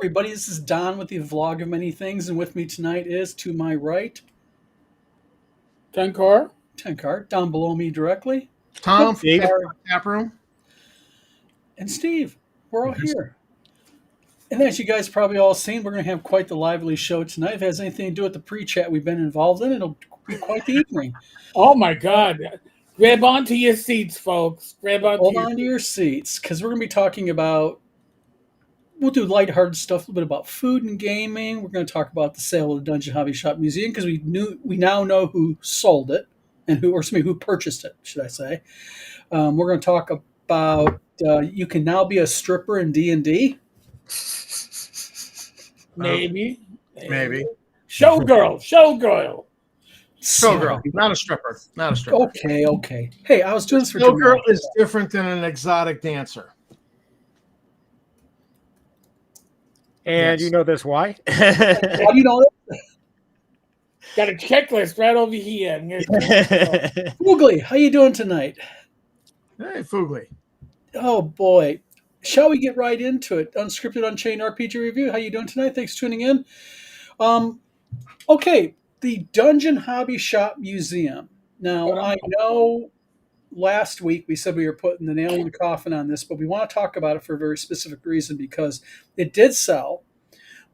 everybody. This is Don with the Vlog of Many Things, and with me tonight is, to my right, Tenkar. Tenkar. Down below me directly, Tom from Steve. Tap Room. and Steve. We're all here. And as you guys probably all seen, we're going to have quite the lively show tonight. If it has anything to do with the pre-chat we've been involved in, it'll be quite the evening. Oh my God! Grab onto your seats, folks. Grab onto Hold your on to your seats, because we're going to be talking about. We'll do lighthearted stuff, a little bit about food and gaming. We're going to talk about the sale of the Dungeon Hobby Shop Museum because we now know who sold it and who purchased it, should I say? We're going to talk about you can now be a stripper in D&D. Maybe. Showgirl, So, not a stripper. Not a stripper. okay. Hey, I was doing this for Showgirl is different than an exotic dancer. And Yes. you know this why? How do you know that? Got a checklist right over here. Foogly, how you doing tonight? Hey, Foogly. Oh boy. Shall we get right into it? Unscripted Unchained RPG review. How you doing tonight? Thanks for tuning in. Okay, the Dungeon Hobby Shop Museum. Now, I know last week we said we were putting the nail in the coffin on this, but we want to talk about it for a very specific reason because it did sell.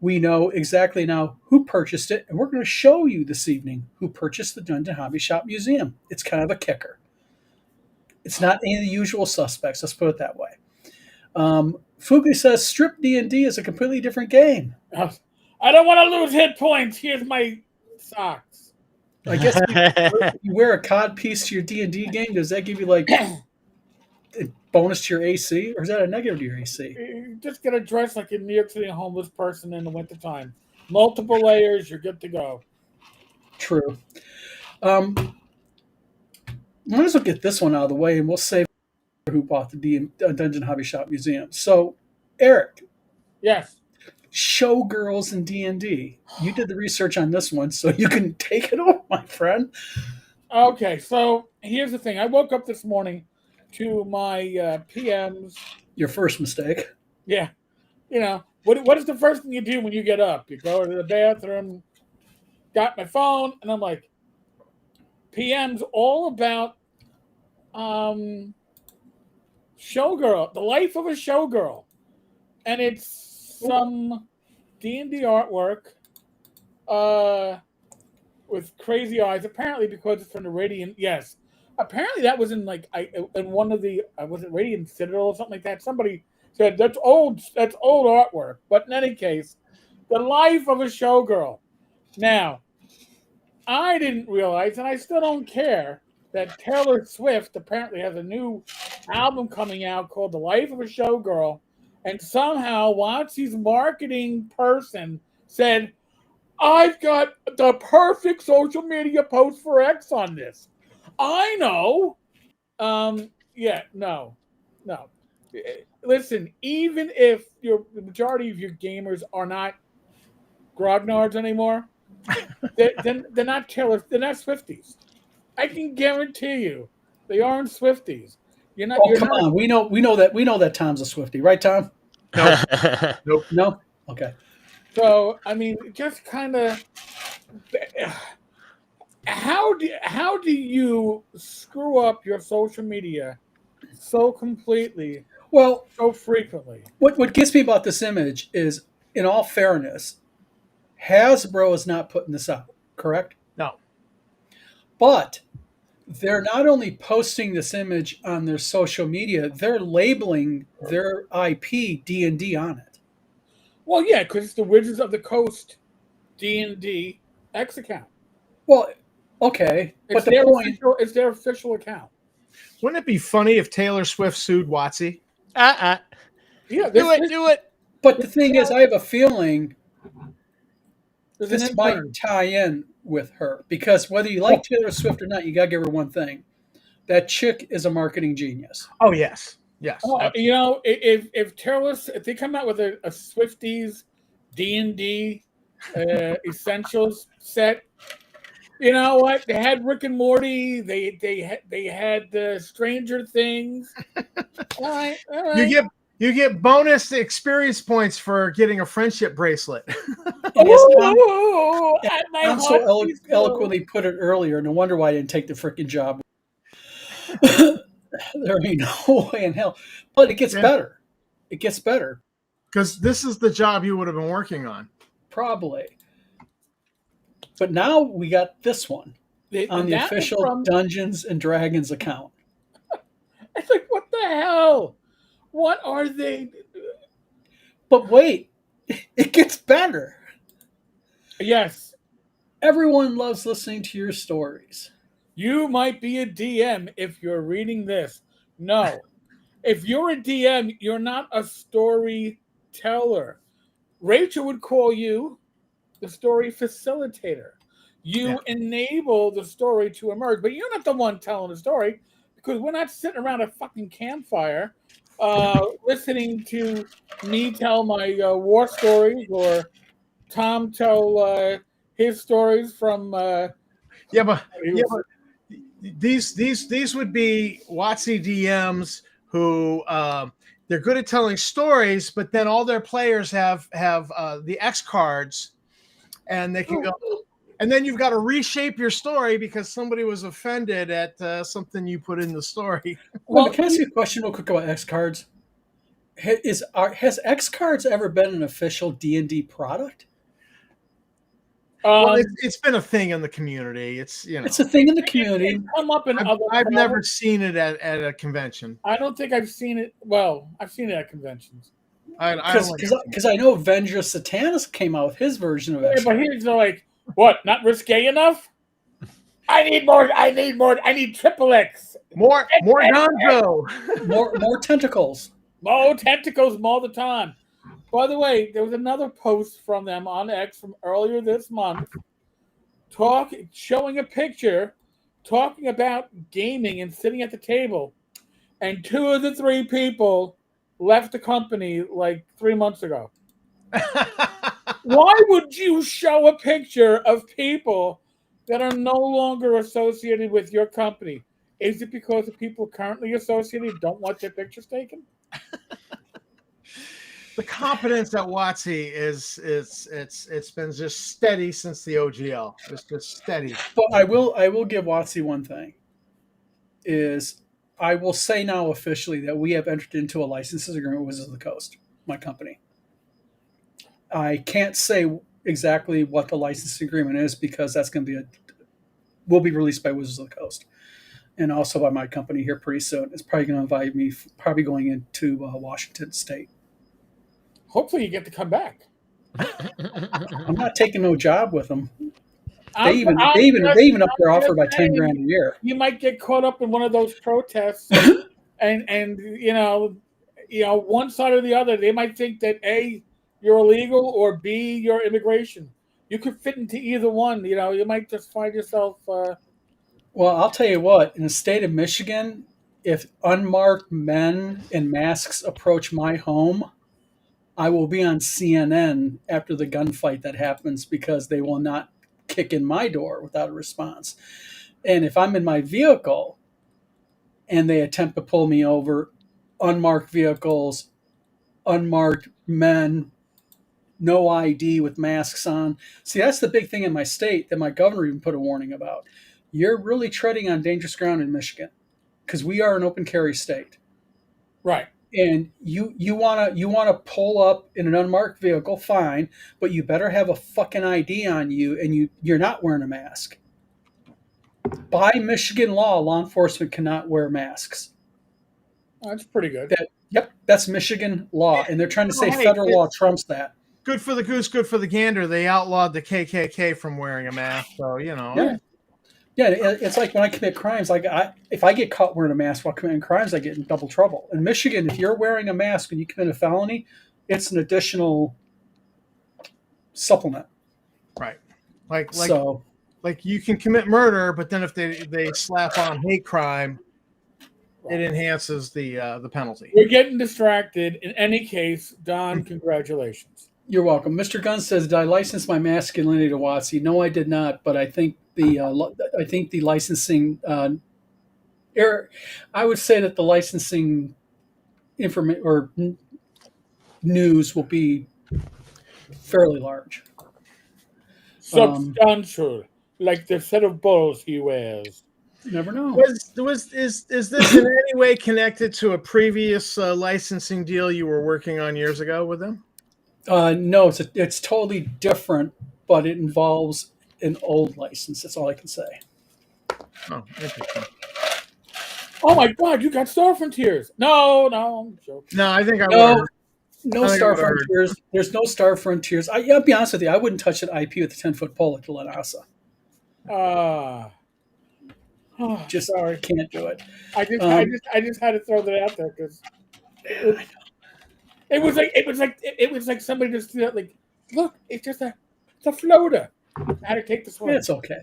We know exactly now who purchased it, and we're going to show you this evening who purchased the Dungeon Hobby Shop Museum. It's kind of a kicker. It's not any of the usual suspects, let's put it that way. Foogly says Strip D&D is a completely different game. I don't want to lose hit points. Here's my socks. I guess you wear a cod piece to your D&D game. Does that give you like a bonus to your AC, or is that a negative to your AC? You just get a dress like a New York City homeless person in the wintertime. Multiple layers, you're good to go. True. Might as well get this one out of the way, and we'll save who bought the Dungeon Hobby Shop Museum. So, Eric, Yes. Showgirls in D&D. You did the research on this one, so you can take it over, my friend. Okay, so here's the thing. I woke up this morning to my PMs. Your first mistake. Yeah. You know, what is the first thing you do when you get up? You go to the bathroom, got my phone, and I'm like, PM's all about showgirl, the life of a showgirl. And it's some D&D artwork with crazy eyes, apparently because it's from the Radiant. Yes. Apparently that was in in one of the was it Radiant Citadel or something like that? Somebody said that's old artwork. But in any case, the life of a showgirl. Now, I didn't realize, and I still don't care, that Taylor Swift apparently has a new album coming out called The Life of a Showgirl, and somehow WotC's marketing person said, I've got the perfect social media post for X on this. I know. No. Listen, even if the majority of your gamers are not grognards anymore, they're not Taylor, they're not Swifties. I can guarantee you, they aren't Swifties. You're not. Oh, come on. We know that Tom's a Swiftie, right, Tom? Nope. No? Okay. So, I mean, just kind of, how do you screw up your social media so completely, Well, so frequently? what gets me about this image is, in all fairness, Hasbro is not putting this out, correct? No. But they're not only posting this image on their social media, they're labeling their IP D&D on it. Well, yeah, because it's the Wizards of the Coast D&D X account. Well, okay, It's but it's their official account. Wouldn't it be funny if Taylor Swift sued WotC? Yeah, Do it. But the thing is, I have a feeling there's this an might intern. tie in with her, because whether you like Taylor Swift or not, you gotta give her one thing: that chick is a marketing genius. Oh, yes. Yes. Oh, you know, if they come out with a Swifties D&D essentials set, you know what? They had Rick and Morty. They had Stranger Things. All right. You You get bonus experience points for getting a friendship bracelet. And as Tom, Ooh, at my Tom heart so beats eloquently put it earlier, no wonder why I didn't take the freaking job. There ain't no way in hell. But it gets Yeah. better. It gets better. Because this is the job you would have been working on. Probably. But now we got this one on the That was official from- Dungeons and Dragons account. It's like, what the hell? What are they? But wait, it gets better. Yes, Everyone loves listening to your stories. you might be a DM if you're reading this. No. If you're a DM, you're not a storyteller. Rachel would call you the story facilitator. You enable the story to emerge, but you're not the one telling the story because we're not sitting around a fucking campfire listening to me tell my war stories or Tom tell his stories from. But these would be WotC DMs who they're good at telling stories, but then all their players have the X cards, and they can go. And then you've got to reshape your story because somebody was offended at something you put in the story. Well, can I ask you a question real quick about X cards? Has X cards ever been an official D&D product? Well, it's been a thing in the community. It's it's a thing in the community. Come up in I've never seen it at a convention. I don't think I've seen it. Well, I've seen it at conventions. Because I know Avengers Satanus came out with his version of X. But here's like, what? Not risque enough? I need more. I need triple X. More Gonzo. more tentacles. More tentacles all the time. By the way, there was another post from them on X from earlier this month, showing a picture, talking about gaming and sitting at the table, and 2 of the 3 people left the company like 3 months ago. Why would you show a picture of people that are no longer associated with your company? Is it because the people currently associated don't want their pictures taken? The competence at WotC it's been just steady since the OGL. It's just steady. But I will give WotC one thing. Is I will say now officially that we have entered into a licenses agreement with Wizards of the Coast, my company. I can't say exactly what the licensing agreement is because that's going to will be released by Wizards of the Coast, and also by my company here pretty soon. It's probably going to invite me, probably going into Washington State. Hopefully, you get to come back. I'm not taking no job with them. They even up their offer by $10,000 a year. You might get caught up in one of those protests, and you know, one side or the other. They might think that A, you're illegal, or B, you're immigration. You could fit into either one. You might just find yourself. Well, I'll tell you what. In the state of Michigan, if unmarked men in masks approach my home, I will be on CNN after the gunfight that happens because they will not kick in my door without a response. And if I'm in my vehicle and they attempt to pull me over, unmarked vehicles, unmarked men, no ID with masks on. See, that's the big thing in my state that my governor even put a warning about. You're really treading on dangerous ground in Michigan because we are an open carry state. Right. And you wanna pull up in an unmarked vehicle, fine, but you better have a fucking ID on you, and you're not wearing a mask. By Michigan law enforcement cannot wear masks. That's pretty good. That's Michigan law, and they're trying to say federal law trumps that. Good for the goose, good for the gander. They outlawed the KKK from wearing a mask, so Yeah, it's like when I commit crimes. Like if I get caught wearing a mask while committing crimes, I get in double trouble. In Michigan, if you're wearing a mask and you commit a felony, it's an additional supplement. Right. Like you can commit murder, but then if they slap on hate crime, it enhances the penalty. We're getting distracted. In any case, Don, congratulations. You're welcome. Mr. Gunn says, "Did I license my masculinity to WotC?" No, I did not. But I think the licensing I would say that the licensing news will be fairly large. Substantial, like the set of balls he wears. You never know. Is this in any way connected to a previous licensing deal you were working on years ago with them? No, it's totally different, but it involves an old license. That's all I can say. Oh, interesting. Oh my God, you got Star Frontiers. No, I'm joking. No, I think I No, would. no I think Star I would've Frontiers. There's no Star Frontiers. I'll be honest with you. I wouldn't touch that IP with a 10-foot pole at Lanasa. Just Sorry. can't do it. I just had to throw that out there because it was like somebody just like, look, it's a floater. I had to take this one. It's okay.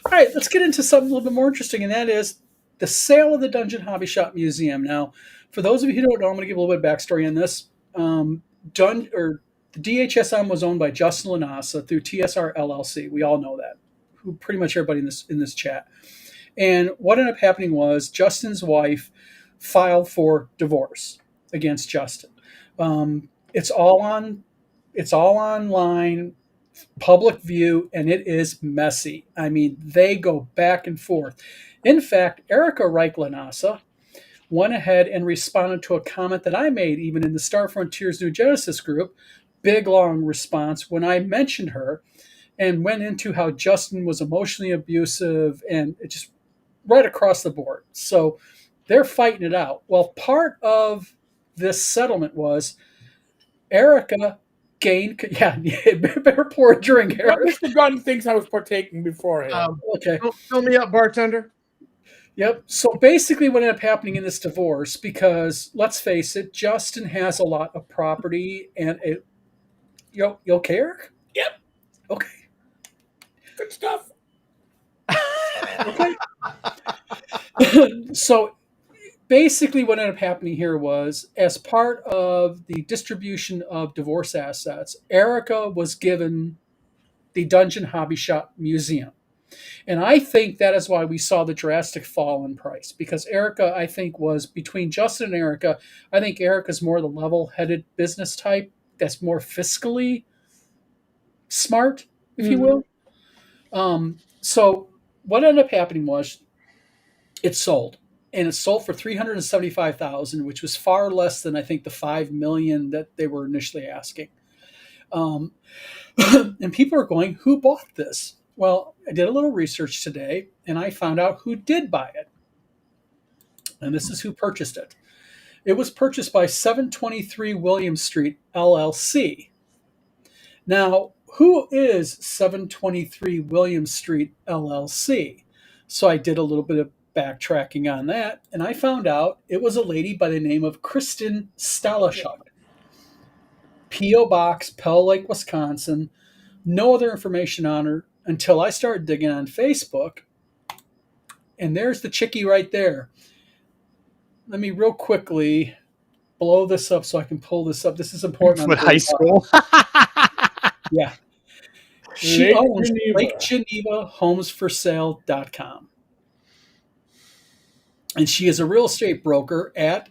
All right, let's get into something a little bit more interesting, and that is the sale of the Dungeon Hobby Shop Museum. Now, for those of you who don't know, I'm going to give a little bit of backstory on this. The DHSM was owned by Justin Lanasa through TSR LLC. We all know that. Who pretty much everybody in this chat. And what ended up happening was Justin's wife filed for divorce against Justin. It's all online, public view, and it is messy. I mean, they go back and forth. In fact, Erica Reich Lanasa went ahead and responded to a comment that I made even in the Star Frontiers New Genesis group. Big, long response when I mentioned her and went into how Justin was emotionally abusive and it just right across the board. So they're fighting it out. Well, part of this settlement was Erica gained. Yeah, better pour a drink, Eric. Mr. Gunn thinks I was partaking beforehand. Okay. Fill me up, bartender. Yep. So basically, what ended up happening in this divorce, because let's face it, Justin has a lot of property, and you okay, Eric? Yep. Okay. Good stuff. Okay. So basically what ended up happening here was, as part of the distribution of divorce assets, Erica was given the Dungeon Hobby Shop Museum. And I think that is why we saw the drastic fall in price, because Erica, I think, was between Justin and Erica. I think Erica's more the level-headed business type that's more fiscally smart, if you will. So what ended up happening was it sold, and it sold for $375,000, which was far less than I think the $5 million that they were initially asking. And people are going, "Who bought this?" Well, I did a little research today, and I found out who did buy it. And this is who purchased it. It was purchased by 723 William Street, LLC. Now, who is 723 William Street, LLC? So I did a little bit of backtracking on that, and I found out it was a lady by the name of Kristen Stalashuk. P.O. Box, Pell Lake, Wisconsin. No other information on her until I started digging on Facebook. And there's the chickie right there. Let me real quickly blow this up so I can pull this up. This is important. With high school. Yeah. She Lake owns Geneva. Lake Geneva homesforsale.com. And she is a real estate broker at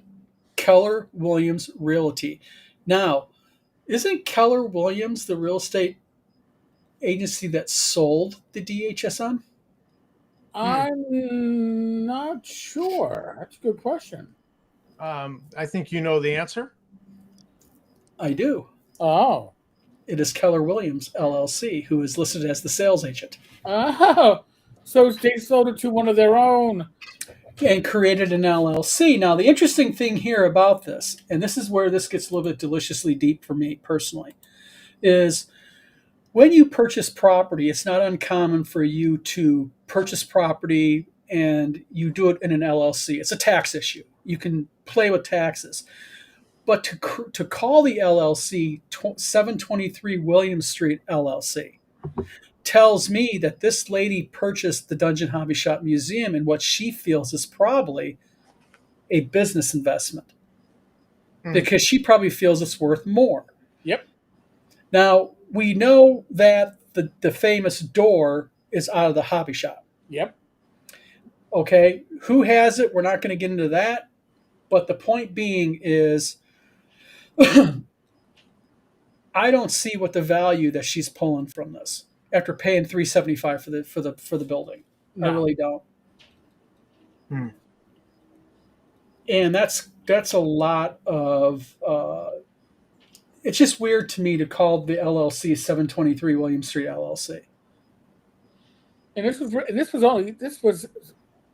Keller Williams Realty. Now, isn't Keller Williams the real estate agency that sold the DHSM? I'm not sure. That's a good question. I think you know the answer. I do. Oh. It is Keller Williams, LLC, who is listed as the sales agent. Oh. So they sold it to one of their own. And created an LLC. Now, the interesting thing here about this, and this is where this gets a little bit deliciously deep for me personally, is when you purchase property, it's not uncommon for you to purchase property and you do it in an LLC. It's a tax issue. You can play with taxes. But to call the LLC 723 William Street LLC tells me that this lady purchased the Dungeon Hobby Shop Museum in what she feels is probably a business investment, because she probably feels it's worth more. Yep. Now, we know that the famous door is out of the hobby shop. Yep. Okay, who has it? We're not going to get into that. But the point being is I don't see what the value that she's pulling from this after paying $375 for the building. I No. really don't. Hmm. And that's a lot of. It's just weird to me to call the LLC 723 William Street LLC. And this was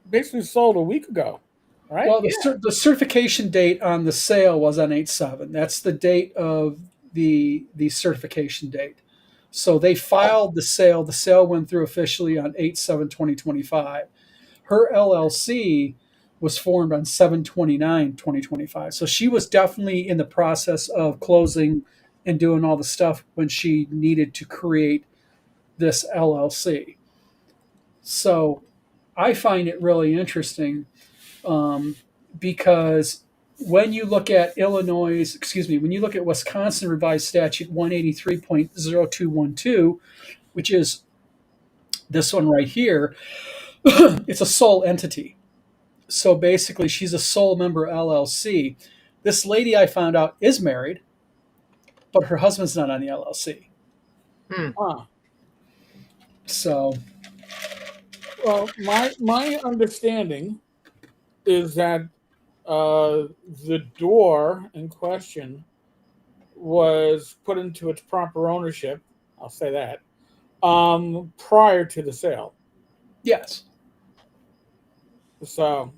basically sold a week ago, right? Well, the certification date on the sale was on 8/7. That's the date of the certification date. So they filed the sale. The sale went through officially on 8/7/2025. Her LLC was formed on 7/29/2025. So she was definitely in the process of closing and doing all the stuff when she needed to create this LLC. So I find it really interesting because when you look at when you look at Wisconsin Revised Statute 183.0212, which is this one right here, it's a sole entity. So basically, she's a sole member LLC. This lady I found out is married, but her husband's not on the LLC. Huh. So, Well, my understanding is that the door in question was put into its proper ownership. I'll say that prior to the sale. yes. So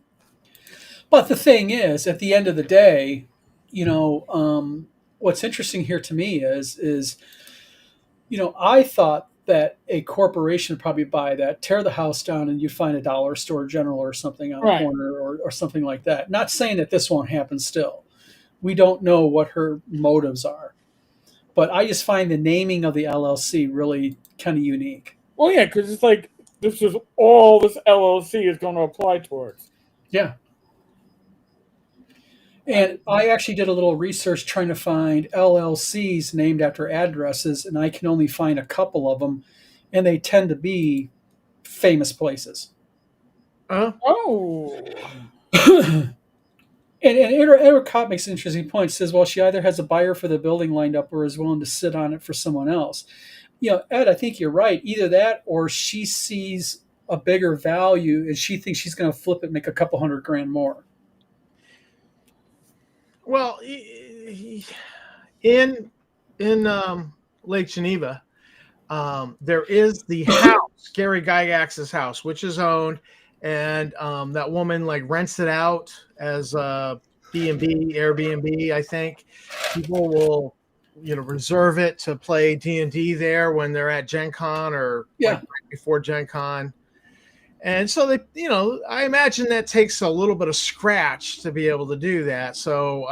But the thing is, at the end of the day, what's interesting here to me is I thought that a corporation would probably buy that, tear the house down, and you'd find a dollar store general or something on the Right. corner or something like that. Not saying that this won't happen still. We don't know what her motives are. But I just find the naming of the LLC really kind of unique. well, yeah, because it's like this is all this LLC is going to apply towards. Yeah. And I actually did a little research trying to find LLCs named after addresses, and I can only find a couple of them, and they tend to be famous places. Oh, and Edward Kopp makes an interesting point. He says, well, she either has a buyer for the building lined up or is willing to sit on it for someone else. Ed, I think you're right. Either that or she sees a bigger value and she thinks she's going to flip it and make a couple $100,000 more. Well, in Lake Geneva, there is the house, Gary Gygax's house, which is owned, and that woman rents it out as a B&B, Airbnb. I think people will, reserve it to play D&D there when they're at Gen Con or right before Gen Con. And so they, I imagine that takes a little bit of scratch to be able to do that. So,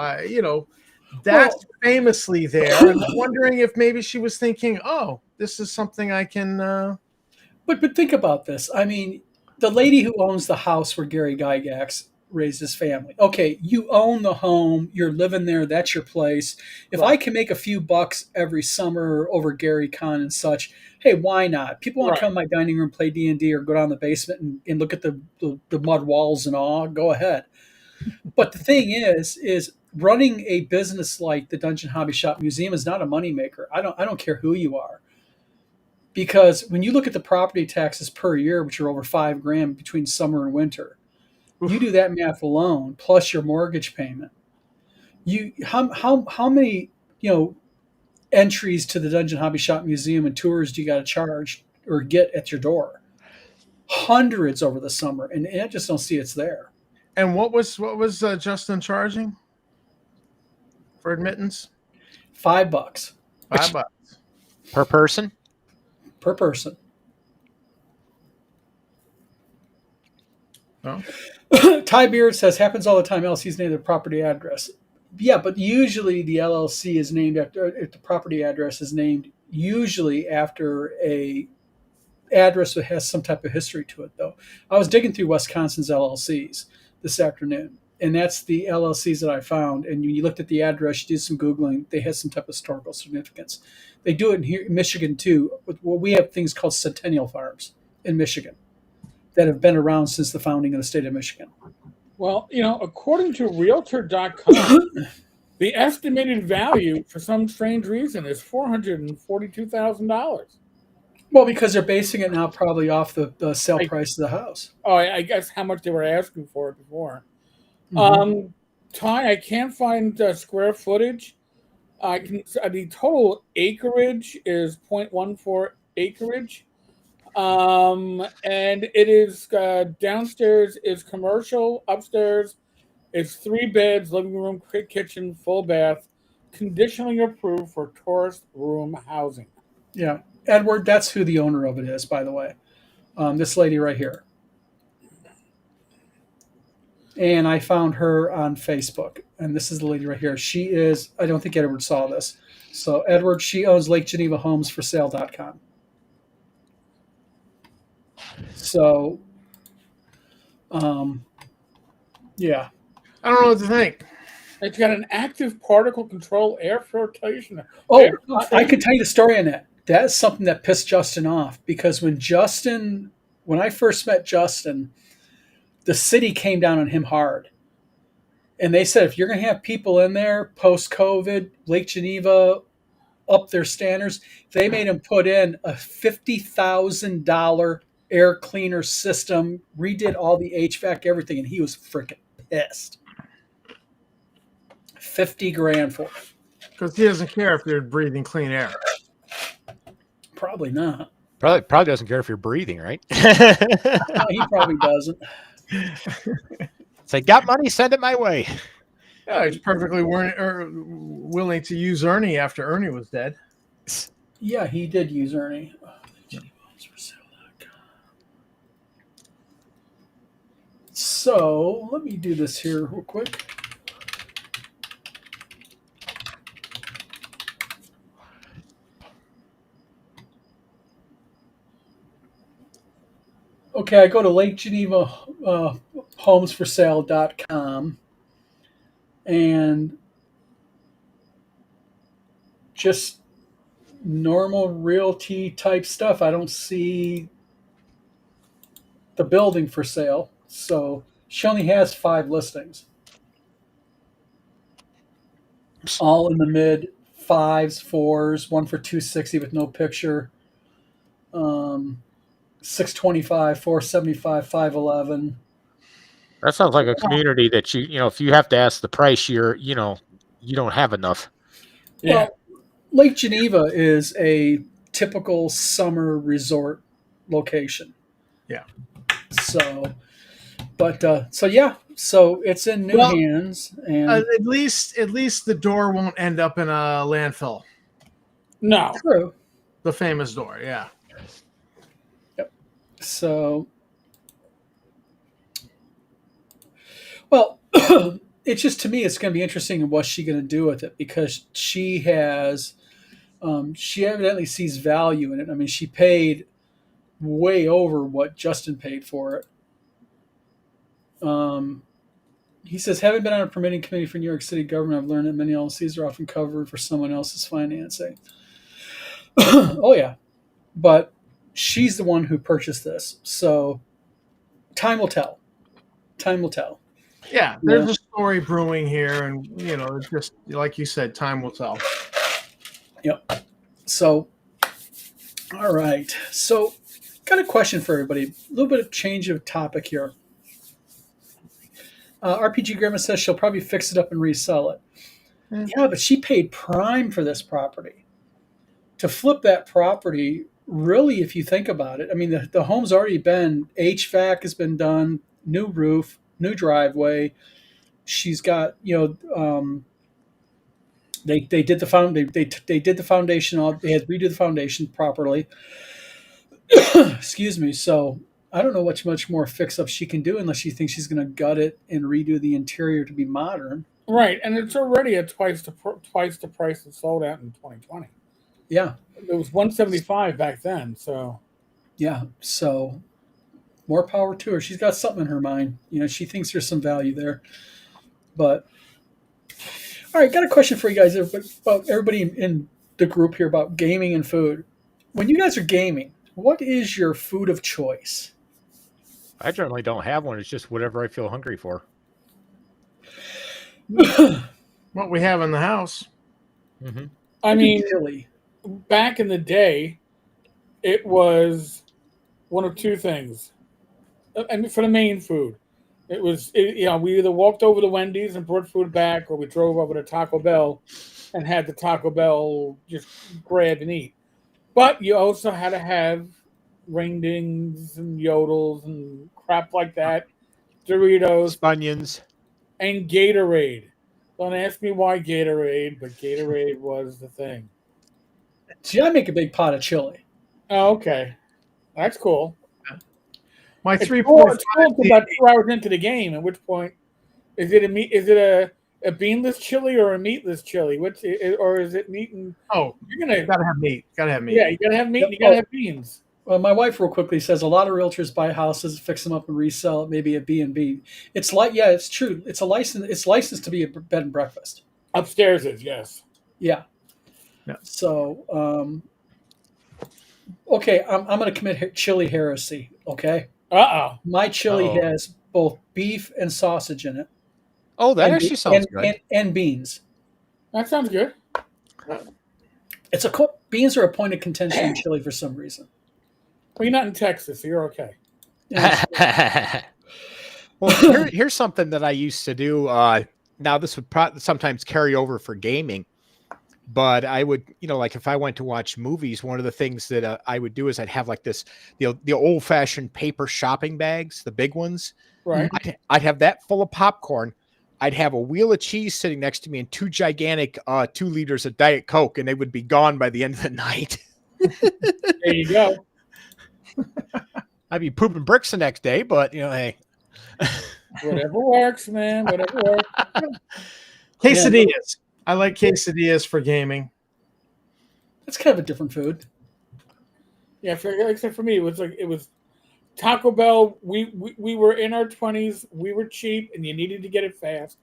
that's famously there. And I'm wondering if maybe she was thinking, oh, this is something I can. But think about this. I mean, the lady who owns the house where Gary Gygax raised his family. Okay, you own the home. You're living there. That's your place. If I can make a few bucks every summer over Gary Con and such, hey, why not? People want to come to my dining room, play D&D, or go down the basement and look at the mud walls and all. Go ahead. But the thing is running a business like the Dungeon Hobby Shop Museum is not a moneymaker. I don't care who you are. Because when you look at the property taxes per year, which are over $5,000 between summer and winter, you do that math alone, plus your mortgage payment. How many entries to the Dungeon Hobby Shop Museum and tours do you got to charge or get at your door? Hundreds over the summer, and I just don't see it's there. And what was Justin charging for admittance? $5. $5 per person. Per person. Oh. Ty Beard says happens all the time. LLC's named the property address. Yeah, but usually the LLC is named after, if the property address is named usually after a address that has some type of history to it, though. I was digging through Wisconsin's LLCs this afternoon, and that's the LLCs that I found. And when you looked at the address, you did some Googling, they had some type of historical significance. They do it in here in Michigan, too. Well, we have things called centennial farms in Michigan that have been around since the founding of the state of Michigan. well, according to Realtor.com, The estimated value, for some strange reason, is $442,000. Well, because they're basing it now probably off the sale I, price of the house. I guess how much they were asking for it before. Mm-hmm. Ty, I can't find square footage. The total acreage is 0.14 acreage. And it is downstairs is commercial, upstairs is 3 beds, living room, kitchen, full bath, conditionally approved for tourist room housing. Yeah, Edward, that's who the owner of it is, by the way. This lady right here. And I found her on Facebook, and this is the lady right here. She is, I don't think Edward saw this. So, Edward, she owns Lake Geneva Homes for Sale.com. So, yeah. I don't know what to think. It's got an active particle control air filtration. Oh, I could tell you the story on that. That's something that pissed Justin off because when I first met Justin, the city came down on him hard. And they said, if you're going to have people in there post-COVID, Lake Geneva, up their standards, they made him put in a $50,000 air cleaner system, redid all the HVAC, everything, and he was freaking pissed. 50 grand for it. Because he doesn't care if they're breathing clean air. Probably not. Probably doesn't care if you're breathing, right? No, he probably doesn't. Say, got money, send it my way. Yeah, he's perfectly willing to use Ernie after Ernie was dead. Yeah, he did use Ernie. So let me do this here real quick. Okay, I go to Lake Geneva homesforsale.com and just normal realty type stuff. I don't see the building for sale. So she only has 5 listings. All in the mid 5s, 4s, one for 260 with no picture. 625, 475, 511. That sounds like a community that if you have to ask the price, you don't have enough. Yeah. Well, Lake Geneva is a typical summer resort location. Yeah. So it's in new hands, and at least the door won't end up in a landfill. No. True. The famous door, yeah. Yep. So, well, it's just, to me, it's going to be interesting in what's she going to do with it, because she has, she evidently sees value in it. I mean, she paid way over what Justin paid for it. He says, having been on a permitting committee for New York City government, I've learned that many LLCs are often covered for someone else's financing. Oh, yeah. But she's the one who purchased this. So time will tell. Time will tell. Yeah, there's a story brewing here, and, it's just, like you said, time will tell. Yep. So, all right. So, got a question for everybody. A little bit of change of topic here. RPG Grandma says she'll probably fix it up and resell it. Yeah, but she paid prime for this property. To flip that property, really, if you think about it, I mean, the home's already been, HVAC has been done, new roof, new driveway. She's got, they did the foundation. They had to redo the foundation properly. Excuse me. So I don't know what much more fix up she can do unless she thinks she's going to gut it and redo the interior to be modern. Right, and it's already at twice the price it sold at in 2020. Yeah, it was $175 back then. So yeah, so more power to her. She's got something in her mind. She thinks there's some value there. But all right, got a question for you guys about everybody in the group here about gaming and food. When you guys are gaming, what is your food of choice? I generally don't have one. It's just whatever I feel hungry for. What we have in the house. Mhm. I mean, chili. back in the day, it was one of two things. I mean, for the main food, we either walked over to Wendy's and brought food back, or we drove over to Taco Bell and had the Taco Bell just grab and eat. But you also had to have ring dings and yodels and crap like that, Doritos Spunions. and Gatorade. Don't ask me why Gatorade, but Gatorade was the thing. See, I make a big pot of chili. Oh, okay, that's cool. My It's 3.5 it's cool until about 2 hours into the game. At which point, is it a meat? Is it a beanless chili or a meatless chili? Or is it meat and Oh, you're gonna? gotta have meat. Gotta have meat. Yeah, you gotta have meat. And you gotta have beans. Well, my wife real quickly says a lot of realtors buy houses, fix them up, and resell it. Maybe a B&B. It's like, yeah, it's true. It's a license. It's licensed to be a bed and breakfast. Upstairs is yes. Yeah. Yeah. So, okay, I'm going to commit chili heresy. Okay, my chili Uh-oh. has both beef and sausage in it, Oh, that and, actually sounds good. and beans. That sounds good. It's beans are a point of contention in chili for some reason. Well, you're not in Texas, so you're okay. Well, here's something that I used to do. Now this would sometimes carry over for gaming, but I would, like if I went to watch movies, one of the things that I would do is I'd have like this, the old fashioned paper shopping bags, the big ones. Right. I'd have that full of popcorn. I'd have a wheel of cheese sitting next to me and 2 gigantic 2 liters of Diet Coke, and they would be gone by the end of the night. There you go. I'd be pooping bricks the next day, but hey. Whatever works, man. Whatever works. Quesadillas. I like quesadillas for gaming. It's kind of a different food. Yeah, except for me, it was Taco Bell. We were in our 20s. We were cheap, and you needed to get it fast.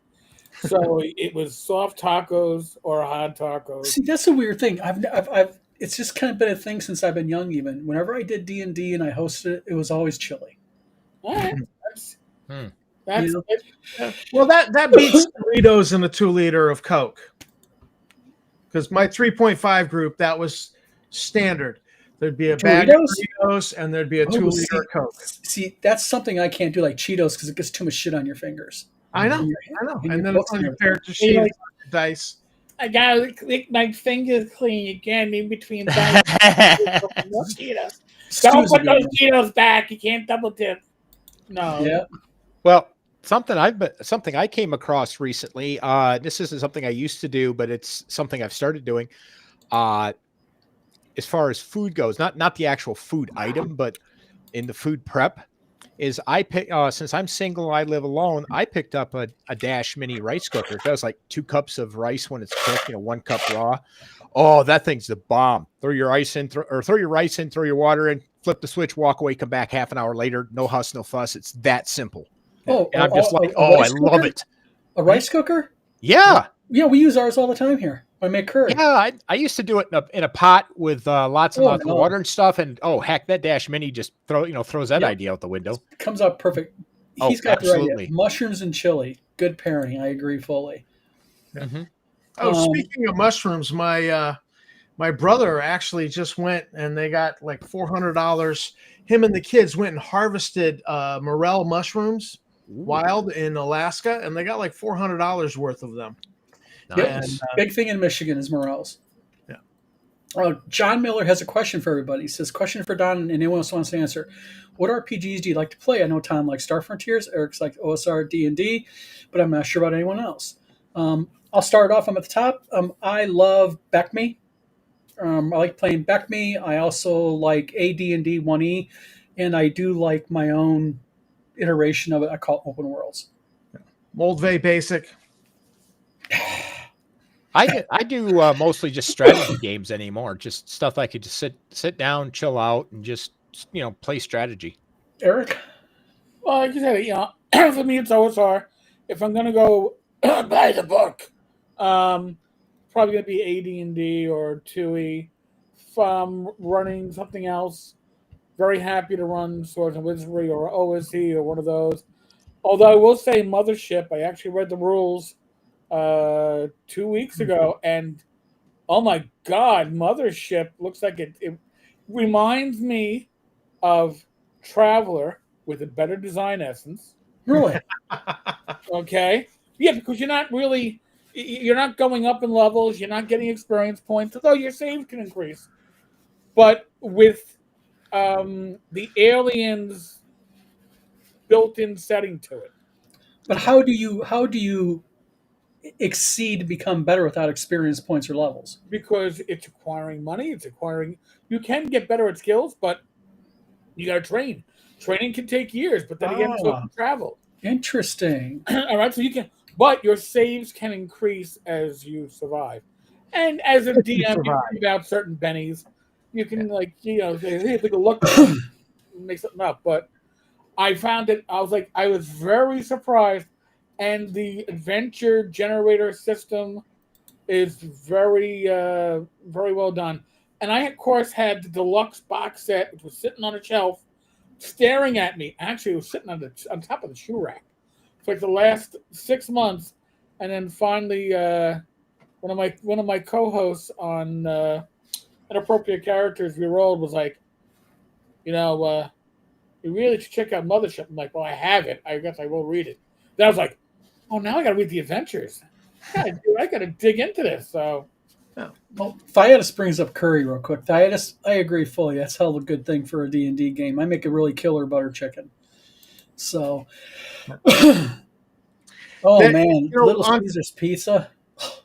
So it was soft tacos or hard tacos. See, that's a weird thing. I've it's just kind of been a thing since I've been young. Even whenever I did D&D and I hosted it, it was always chili. All right. That's Well, that beats Doritos and a 2 liter of Coke. Because my 3.5 group, that was standard. There'd be a bag of Doritos and there'd be a 2 liter of Coke. See, that's something I can't do, like Cheetos, because it gets too much shit on your fingers. I know. And then it's on your character sheet, like, dice. I gotta lick my fingers clean again in between bites. Cheetos. Don't put those Cheetos back. You can't double dip. No. Yeah. Well, something I came across recently. This isn't something I used to do, but it's something I've started doing. As far as food goes, not the actual food item, but in the food prep, is I pick since I'm single, I live alone. I picked up a Dash Mini rice cooker. It does like 2 cups of rice when it's cooked, 1 cup raw. Oh, that thing's the bomb. Throw your rice in, throw your rice in, throw your water in, flip the switch, walk away, come back half an hour later. No huss, no fuss. It's that simple. Oh, and I'm just like, I love it. A rice cooker? Yeah. Yeah, we use ours all the time here. I make curry. Yeah, I used to do it in a pot with lots and lots of water and stuff. And heck, that Dash Mini just throws that idea out the window. It comes out perfect. He's got the right idea. Mushrooms and chili, good pairing. I agree fully. Mm-hmm. Speaking of mushrooms, my brother actually just went and they got like $400. Him and the kids went and harvested morel mushrooms, wild in Alaska, and they got like $400 worth of them. Nice. And, big thing in Michigan is morels. Yeah. John Miller has a question for everybody. He says, question for Don and anyone else wants to answer. What RPGs do you like to play? I know Tom likes Star Frontiers. Eric's like OSR, D&D, but I'm not sure about anyone else. I'll start off. I'm at the top. I love BECME. I like playing BECME. I also like AD&D 1E, and I do like my own iteration of it. I call it Open Worlds. Moldvay Basic. I do mostly just strategy games anymore. Just stuff I could just sit down, chill out, and just play strategy. Eric? Well, like you said, for me it's OSR. If I'm gonna go buy the book, probably gonna be AD&D or 2E. If I'm running something else, very happy to run Swords and Wizardry or OSE or one of those. Although I will say Mothership, I actually read the rules 2 weeks ago, and oh my God, Mothership looks like it reminds me of Traveler with a better design essence. Really? Okay, yeah, because you're not going up in levels, you're not getting experience points, although your save can increase. But with the aliens built-in setting to it, But how do you exceed to become better without experience points or levels? because it's acquiring money, you can get better at skills, but you got to train. Training can take years, but then again, so Ah, can travel. interesting. All right, so you can, but your saves can increase as you survive. And as a DM, you survive. can give out certain bennies. You can say, hey, take a look, make something up. But I found it. I was very surprised, and the adventure generator system is very well done. And I, of course, had the deluxe box set, which was sitting on a shelf, staring at me. Actually, it was sitting on top of the shoe rack for like the last 6 months, and then finally, one of my co-hosts on Inappropriate Characters We Rolled was like, you really should check out Mothership. I'm like, well, I have it. I guess I will read it. Then I was like, oh, now I got to read the adventures. I got to dig into this. So. Well, Thyatus brings up curry real quick. Thyatus, I agree fully. That's hell of a good thing for a D&D game. I make a really killer butter chicken. So, oh That- man, you know, Little on- Caesar's Pizza.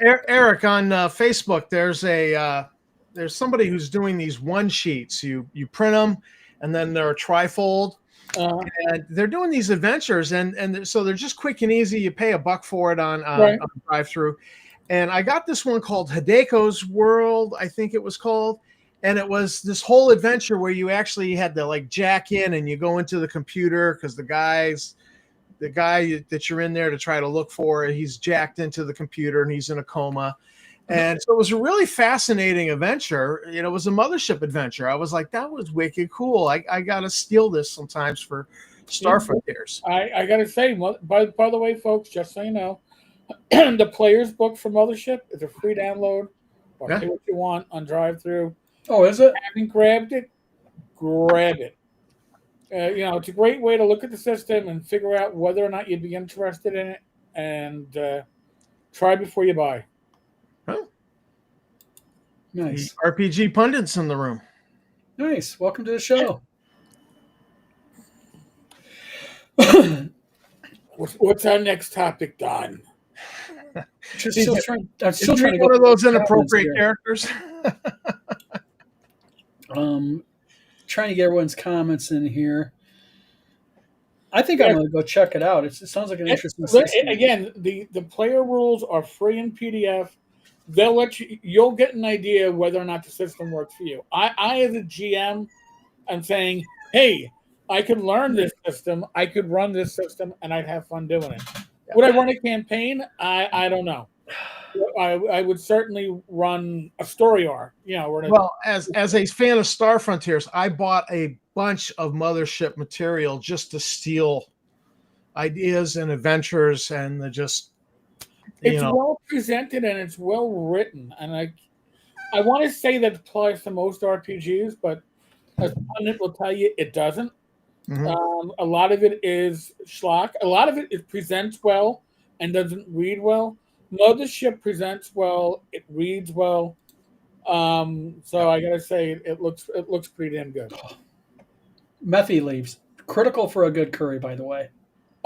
Eric, on Facebook, there's somebody who's doing these one sheets. You print them, and then they're trifold, and they're doing these adventures, and so they're just quick and easy. You pay $1 for it on Right. drive-through, and I got this one called Hideko's World, I think it was called, and it was this whole adventure where you actually had to like jack in and you go into the computer because the guy that you're in there to try to look for, he's jacked into the computer and he's in a coma. And so it was a really fascinating adventure. It was a Mothership adventure. I was like, that was wicked cool. I got to steal this sometimes for Star Frontiers. I got to say, by the way, folks, just so you know, the player's book for Mothership is a free download. Or pay what you want on drive-through. Oh, is it? Haven't grabbed it? Grab it. It's a great way to look at the system and figure out whether or not you'd be interested in it, and try before you buy. Oh. Nice. The RPG pundits in the room. Nice. Welcome to the show. What's our next topic, Don? I'm still trying Is to one go of those through the inappropriate comments characters. Trying to get everyone's comments in here. I think I'm going to go check it out. It sounds like an interesting system. Again, the player rules are free in PDF. They'll let you'll get an idea whether or not the system works for you. I as a GM, am saying, hey, I could learn this system, I could run this system, and I'd have fun doing it. Would I run a campaign? I don't know. I would certainly run a story arc. Well, as a fan of Star Frontiers, I bought a bunch of Mothership material just to steal ideas and adventures, and it's well presented and it's well written. And I want to say that applies to most RPGs, but as pundit will tell you, it doesn't. Mhm. A lot of it is schlock. A lot of it presents well and doesn't read well. Mothership presents well. It reads well. So I gotta say, it looks pretty damn good. Methy leaves. Critical for a good curry, by the way.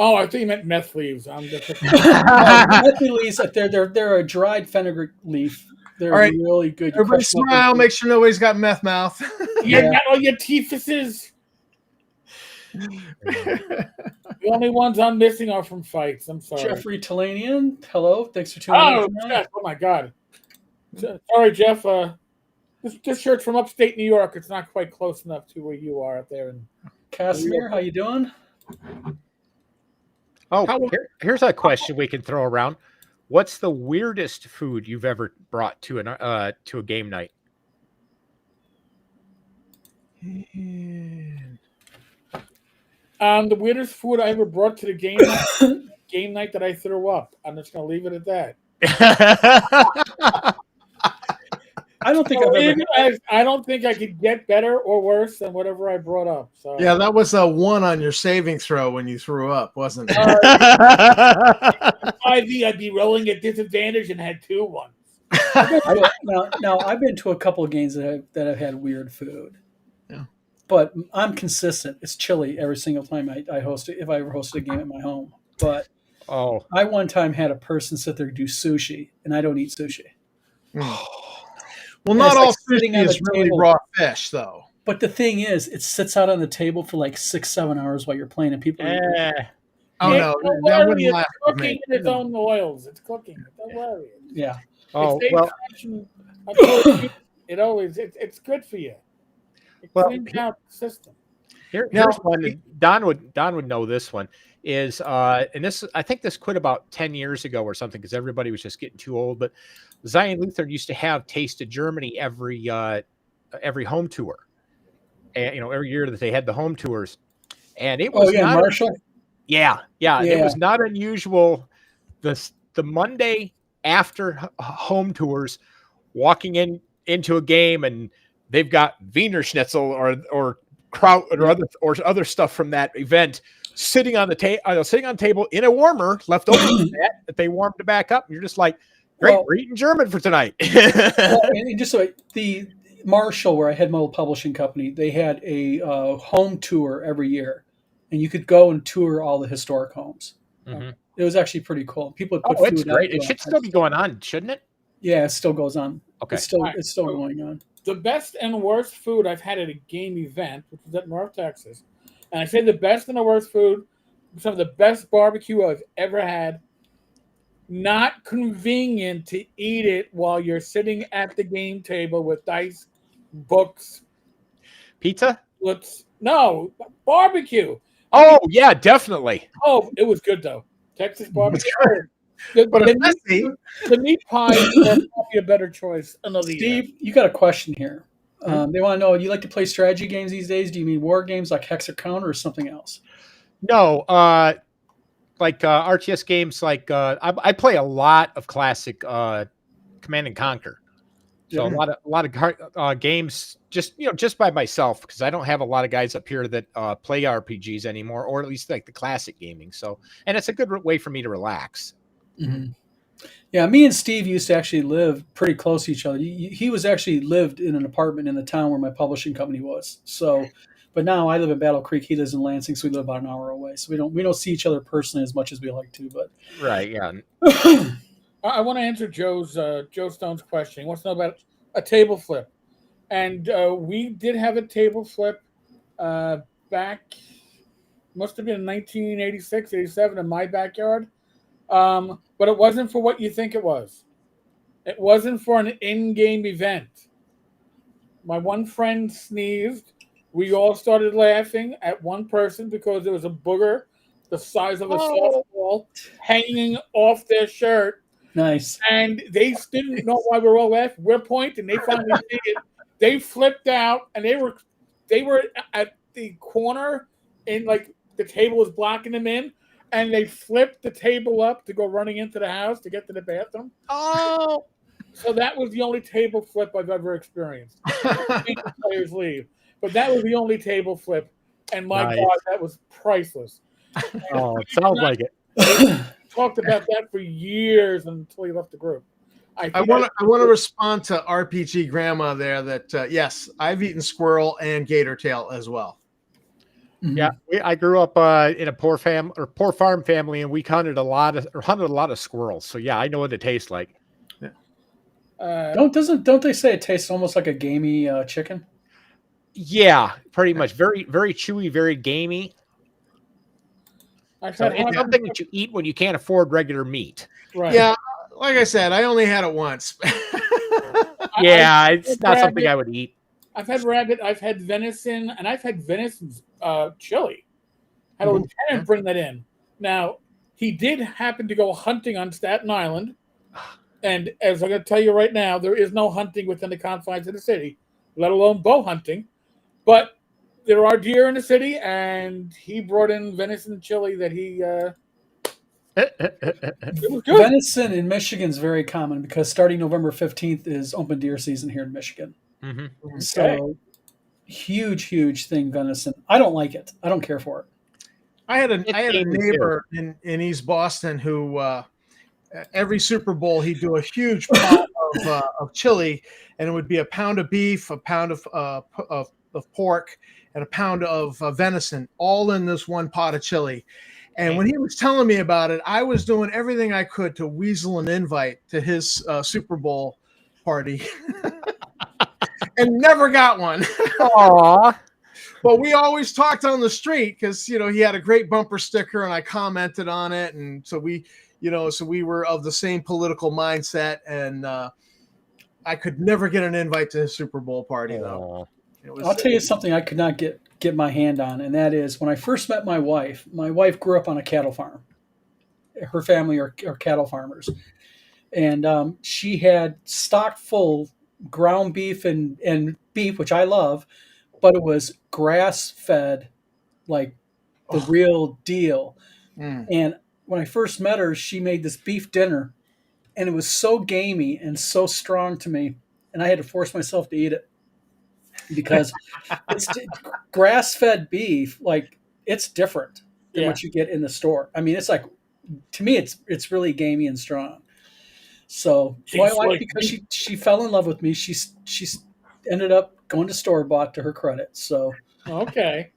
Oh, I think you meant meth leaves. Methy leaves. They're a dried fenugreek leaf. They're All right. really good. You Everybody crush them up smile. and- Make sure nobody's got meth mouth. You Yeah. got all your teethuses. The only ones I'm missing are from fights. I'm sorry. Jeffrey Talanian, hello. Thanks for tuning in. Oh, tonight. Jeff. Oh my God. Sorry, Jeff. This shirt's from upstate New York. It's not quite close enough to where you are up there. Casimir, how you doing? Oh, here's a question we can throw around. What's the weirdest food you've ever brought to a game night? The weirdest food I ever brought to the game night that I threw up. I'm just gonna leave it at that. I don't think So I've ever. I don't think I could get better or worse than whatever I brought up. So Yeah, that was a 1 on your saving throw when you threw up, wasn't it? 5e, I'd be rolling at disadvantage and had 2 ones. Now I've been to a couple of games that have had weird food. Yeah. But I'm consistent. It's chili every single time I host it. If I ever hosted a game at my home, but Oh, I one time had a person sit there and do sushi, and I don't eat sushi. Well, And not it's all like sitting sushi on is the really table. raw fish, though. But the thing is, it sits out on the table for like 6-7 hours while you're playing, and people. Oh It's no, that hilarious. wouldn't last with Cooking me. in its own oils. It's cooking. It's hilarious. Yeah. oh It stays well. fresh and until it always it's good for you. It Well, cleans out the system. Here's Now- one. that Don would know this one is and this I think this quit about 10 years ago or something because everybody was just getting too old. But Zion Lutheran used to have Taste of Germany every home tour, and every year that they had the home tours, and it was Oh yeah, not Marshall. yeah. It Yeah. was not unusual. The Monday after home tours, walking into a game and they've got Wiener Schnitzel or kraut or other stuff from that event sitting on the table in a warmer left over from that they warmed it back up, and you're just like, great, Well- we're eating German for tonight. Well, and just so the Marshall, where I had my old publishing company, they had a home tour every year, and you could go and tour all the historic homes. Mhm. It was actually pretty cool. People would put Oh, food it's out. great. do It all should kinds still of be stuff. going on, shouldn't it? Yeah, it still goes on. Okay. It's still All right. it's still going on. The best and worst food I've had at a game event, which was at North Texas, and I say the best and the worst food, some of the best barbecue I've ever had. Not convenient to eat it while you're sitting at the game table with dice, books. Pizza? No, barbecue. Oh, yeah, definitely. Oh, it was good though. Texas barbecue. But The messy. meat pies are probably a better choice. Another year. Steve, you got a question here. They want to know: you like to play strategy games these days? Do you mean war games like Hexacounter or something else? No, like RTS games, like I play a lot of classic Command and Conquer. So Yeah. a lot of games just by myself because I don't have a lot of guys up here that play RPGs anymore, or at least like the classic gaming. So, and it's a good way for me to relax. Mm-hmm. Yeah, me and Steve used to actually live pretty close to each other. He was actually lived in an apartment in the town where my publishing company was. So, but now I live in Battle Creek. He lives in Lansing, so we live about an hour away. So we don't see each other personally as much as we like to. But Right? Yeah. I want to answer Joe Stone's question. He wants to know about a table flip, and we did have a table flip back. Must have been 1986, 87 in my backyard. But it wasn't for what you think it was. It wasn't for an in-game event. My one friend sneezed. We all started laughing at one person because there was a booger the size of a softball hanging off their shirt. nice. And they didn't know why we were all laughing. We're pointing. They finally see it. They flipped out, and they were at the corner, and like the table was blocking them in, and they flipped the table up to go running into the house to get to the bathroom. Oh, So that was the only table flip I've ever experienced. The players leave, but that was the only table flip, and my Nice. God, that was priceless. oh, it sounds like it. Talked about that for years until he left the group. I want to respond to RPG Grandma there that yes, I've eaten squirrel and gator tail as well. Yeah, I grew up in a poor farm family, and we hunted a lot of squirrels. So yeah, I know what it tastes like. Don't they say it tastes almost like a gamey chicken? Yeah, pretty much. Very, very chewy, very gamey. I've So had it's something that you eat when you can't afford regular meat. right. Yeah, like I said, I only had it once. Yeah, it's not rabbit. something I would eat. I've had rabbit, I've had venison, and I've had venison's chili. Had a lieutenant bring that in. Now, he did happen to go hunting on Staten Island, and as I'm going to tell you right now, there is no hunting within the confines of the city, let alone bow hunting. But there are deer in the city, and he brought in venison chili that he It was good. Venison in Michigan is very common because starting November 15th is open deer season here in Michigan. Mm-hmm. So huge thing, venison. I don't like it. I don't care for it. I had a game neighbor in East Boston who every Super Bowl he'd do a huge pot of chili, and it would be a pound of beef, a pound of pork, and a pound of venison, all in this one pot of chili. And when he was telling me about it, I was doing everything I could to weasel an invite to his Super Bowl party, and never got one. Aw. But we always talked on the street because, you know, he had a great bumper sticker and I commented on it. And so we were of the same political mindset. And I could never get an invite to his Super Bowl party, though. I'll tell you something I could not get my hand on. And that is when I first met my wife grew up on a cattle farm. Her family are cattle farmers. And she had stocked full ground beef and beef, which I love. But it was grass-fed, like the real deal. And when I first met her, she made this beef dinner, and it was so gamey and so strong to me, and I had to force myself to eat it because it's grass-fed beef. Like it's different than what you get in the store. I mean, it's like to me, it's really gamey and strong. So my wife, because she fell in love with me, she's ended up going to store-bought to her credit. So okay.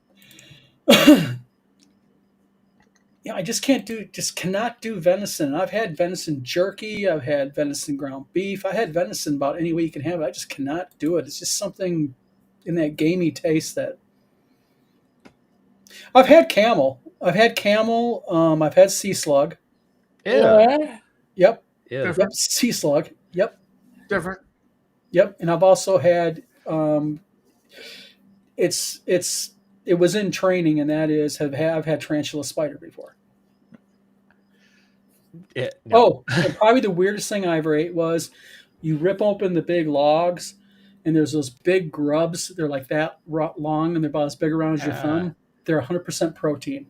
Yeah, I just cannot do venison. I've had venison jerky. I've had venison ground beef. I had venison about any way you can have it. I just cannot do it. It's just something in that gamey taste that I've had camel. I've had sea slug. Yeah. Yep. Yeah. Yep. Sea slug. Yep. Different. Yep. And I've also had it was in training, and that is I've had tarantula spider before. Yeah, no. Oh, and probably the weirdest thing I ever ate was you rip open the big logs, and there's those big grubs. They're like that long, and they're about as big around as your thumb. They're 100% protein.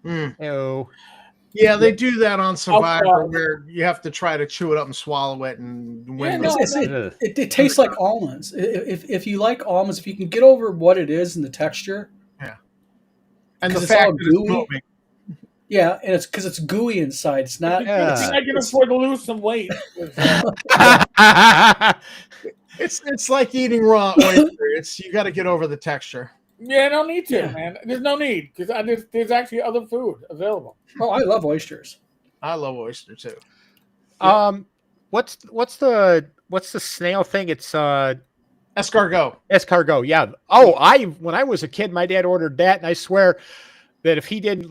Oh. Yeah, they do that on Survivor where you have to try to chew it up and swallow it and win. It tastes like almonds. If you like almonds, if you can get over what it is and the texture. Yeah. And the it's fact all that it's gooey. moving. Yeah, and it's because it's gooey inside. It's not. I can afford to lose some weight. It's like eating raw oyster. You got to get over the texture. Yeah, no need to, man. There's no need because there's actually other food available. Oh, I love oysters. I love oyster too. What's the snail thing? It's escargot. Escargot, yeah. Oh, when I was a kid, my dad ordered that, and I swear that if he didn't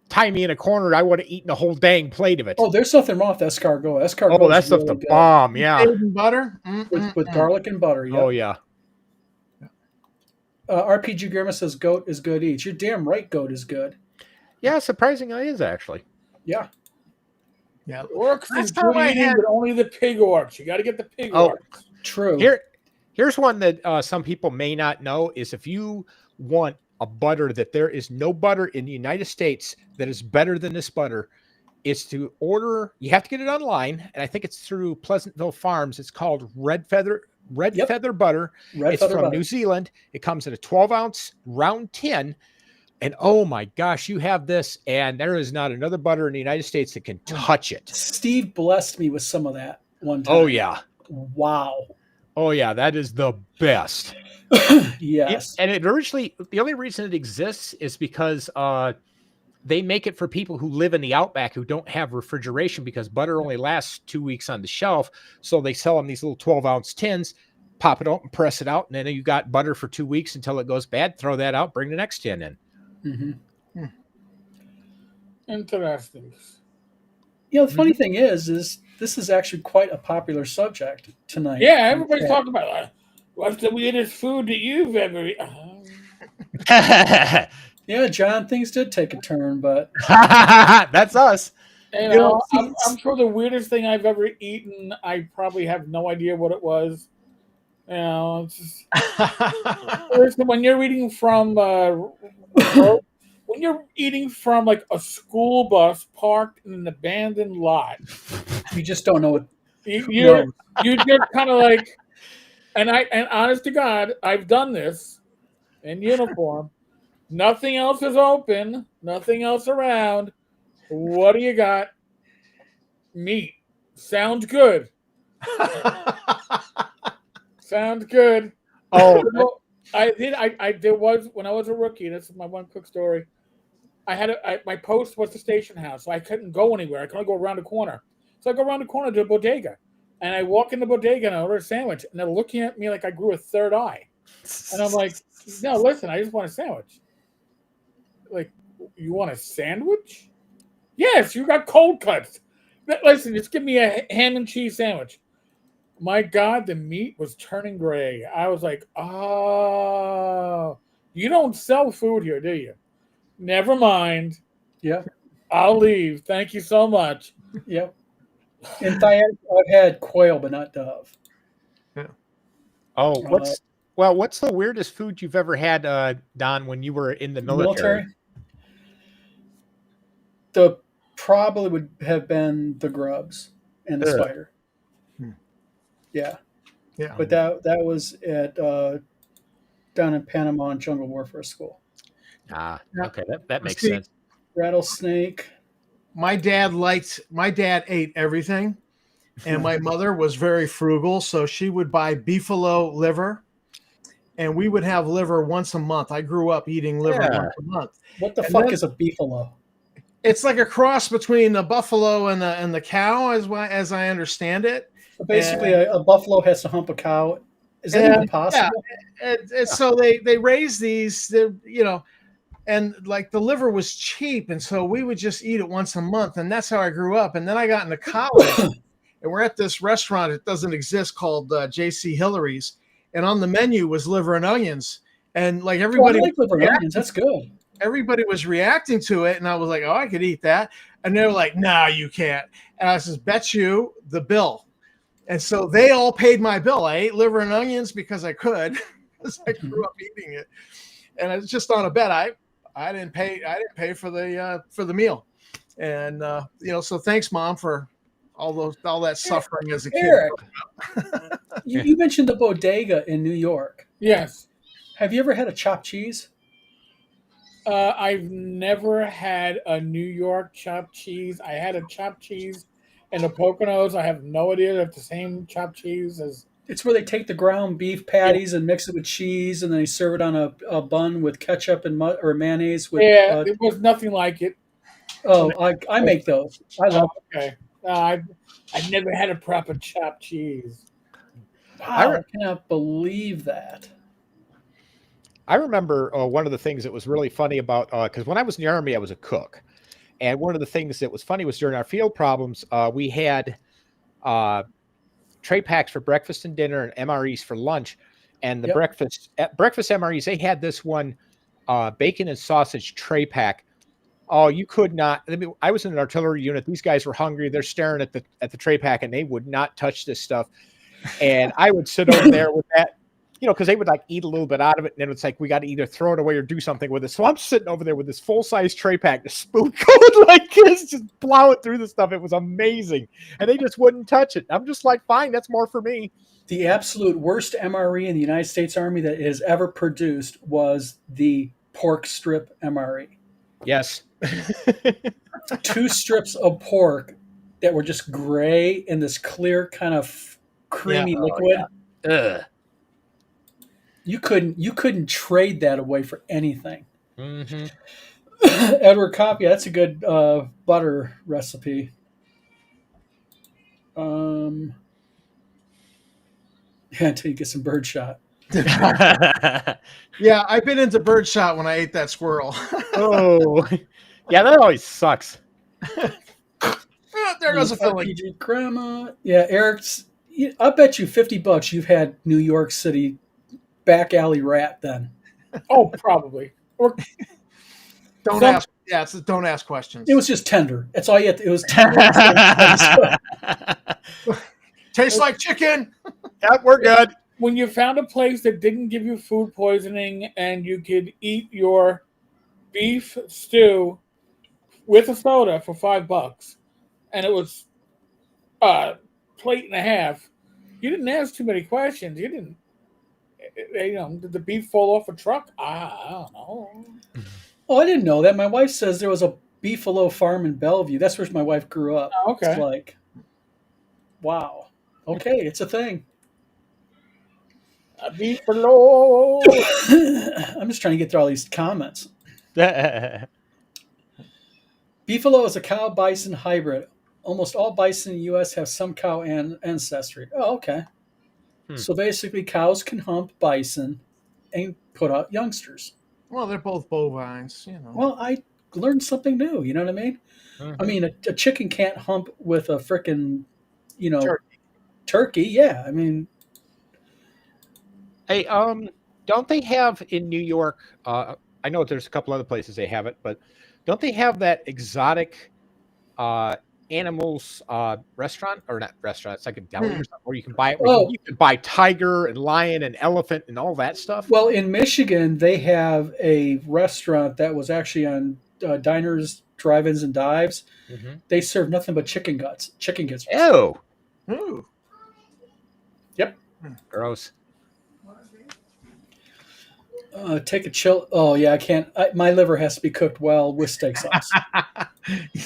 tie me in a corner, I would have eaten a whole dang plate of it. Oh, there's nothing wrong with escargot. Escargot. Oh, that's really the bomb, yeah. And butter with garlic and butter. Yep. Oh yeah. RPG Grandma says goat is good eats. You're damn right, goat is good. Yeah, surprisingly, it is actually. Yeah. Yeah. Orcs is good eating, but only the pig orcs. You got to get the pig orcs. True. Here's one that some people may not know is if you want a butter that there is no butter in the United States that is better than this butter, is to order. You have to get it online, and I think it's through Pleasantville Farms. It's called Red Feather butter. It's from New Zealand. It comes in a 12-ounce round tin. And oh my gosh, you have this, and there is not another butter in the United States that can touch it. Steve blessed me with some of that one time. Oh yeah. Wow. Oh yeah, that is the best. Yes. And it originally, the only reason it exists is because they make it for people who live in the outback who don't have refrigeration because butter only lasts 2 weeks on the shelf. So they sell them these little 12-ounce tins, pop it out and press it out. And then you got butter for 2 weeks until it goes bad. Throw that out, bring the next tin in. Mm-hmm. Interesting. The funny thing is this is actually quite a popular subject tonight. Yeah, everybody's talking about what's the weirdest food that you've ever eaten? Yeah, John, things did take a turn, but that's us. I'm sure the weirdest thing I've ever eaten, I probably have no idea what it was. It's just, when you're reading from when when you're eating from like a school bus parked in an abandoned lot, You just don't know what. you're just kind of like, and honest to God, I've done this in uniform. Nothing else is open, nothing else around. What do you got? Meat. Sounds good. Sounds good. Oh, There was when I was a rookie. This is my one quick story. My post was the station house, so I couldn't go anywhere. I couldn't go around the corner. So I go around the corner to the bodega, and I walk in the bodega and I order a sandwich, and they're looking at me like I grew a third eye, and I'm like, "No, listen, I just want a sandwich." Like, you want a sandwich? Yes, you got cold cuts. Listen, just give me a ham and cheese sandwich. My God, the meat was turning gray. I was like, "Oh, you don't sell food here, do you?" Never mind. Yeah, I'll leave. Thank you so much. yeah. In Thailand, I've had quail, but not dove. oh, what's the weirdest food you've ever had, Don, when you were in the military? The probably would have been the grubs and the Ugh. spider. Yeah, Yeah. but that was at down in Panama in Jungle Warfare School. Ah, okay, that makes See, sense. Rattlesnake. My dad ate everything, and my mother was very frugal, so she would buy beefalo liver, and we would have liver once a month. I grew up eating liver Yeah. once a month. What the And fuck then- is a beefalo? It's like a cross between a buffalo and the cow, as I understand it. Basically, a buffalo has to hump a cow. Is that even possible? So they raise these, and like the liver was cheap, and so we would just eat it once a month, and that's how I grew up. And then I got into college, and we're at this restaurant. It doesn't exist, called J.C. Hillary's, and on the menu was liver and onions, and like Oh, I everybody, like liver and onions. That's good. everybody was reacting to it, and I was like, "Oh, I could eat that," and they were like, "No, you can't." And I says, "Bet you the bill." And so they all paid my bill. I ate liver and onions because I could, because I grew up eating it, and it's just on a bet. I didn't pay for the meal, and so thanks, Mom, for all that suffering as a kid. Eric, you mentioned the bodega in New York. Yes. Have you ever had a chopped cheese? I've never had a New York chopped cheese. I had a chopped cheese in the Poconos. I have no idea if the same chopped cheese as. It's where they take the ground beef patties and mix it with cheese, and then they serve it on a bun with ketchup and or mayonnaise. With It was nothing like it. I make those. I love. Okay. I've never had a proper chopped cheese. Wow, I cannot believe that. I remember one of the things that was really funny about because when I was in the Army, I was a cook, and one of the things that was funny was during our field problems, we had tray packs for breakfast and dinner and MREs for lunch, and the breakfast MREs, they had this one bacon and sausage tray pack. Oh, you could not. I mean, I was in an artillery unit. These guys were hungry. They're staring at the tray pack, and they would not touch this stuff. And I would sit over there with that, because they would like eat a little bit out of it, and then it's like we got to either throw it away or do something with it. So I'm sitting over there with this full size tray pack, the spoon going like this, just plowing through the stuff. It was amazing, and they just wouldn't touch it. I'm just like, fine, that's more for me. The absolute worst MRE in the United States Army that is ever produced was the pork strip MRE. Yes. 2 strips of pork that were just gray in this clear kind of creamy liquid. Ugh. You couldn't trade that away for anything. Mm-hmm. Edward Copia, that's a good butter recipe. Until you get some birdshot. Yeah, I've been into birdshot when I ate that squirrel. Oh, yeah, that always sucks. There goes a filling. RPG Grandma. Yeah, Eric's. I bet you $50 you've had New York City back alley rat then. Oh, probably. Or Don't ask. Yeah, don't ask questions. It was just tender. That's all you had. It was tender. Tastes like chicken. Yeah, we're good. when you found a place that didn't give you food poisoning and you could eat your beef stew with a soda for $5, and it was plate and a half. You didn't ask too many questions. You didn't. Did the beef fall off a truck? I don't know. Oh, I didn't know that. My wife says there was a Beefalo farm in Bellevue. That's where my wife grew up. Oh, okay. It's like, wow. Okay, it's a thing. A beefalo. I'm just trying to get through all these comments. Yeah. Beefalo is a cow-bison hybrid. Almost all bison in the U.S. have some cow ancestry. Oh, okay. So basically, cows can hump bison and put out youngsters. Well, they're both bovines, you know. Well, I learned something new. You know what I mean? Mhm. I mean, a chicken can't hump with a frickin', Turkey. turkey. Yeah, I mean, Hey, don't they have in New York? I know there's a couple other places they have it, but don't they have that exotic animals restaurant, or not restaurant? It's like a deli or something where you can buy it. Oh. You can buy tiger and lion and elephant and all that stuff. well, in Michigan, they have a restaurant that was actually on diners, drive-ins, and dives. Mhm. They serve nothing but chicken guts. Oh, Ooh. gross. Take a chill. Oh yeah, I can't. My liver has to be cooked well with steak sauce.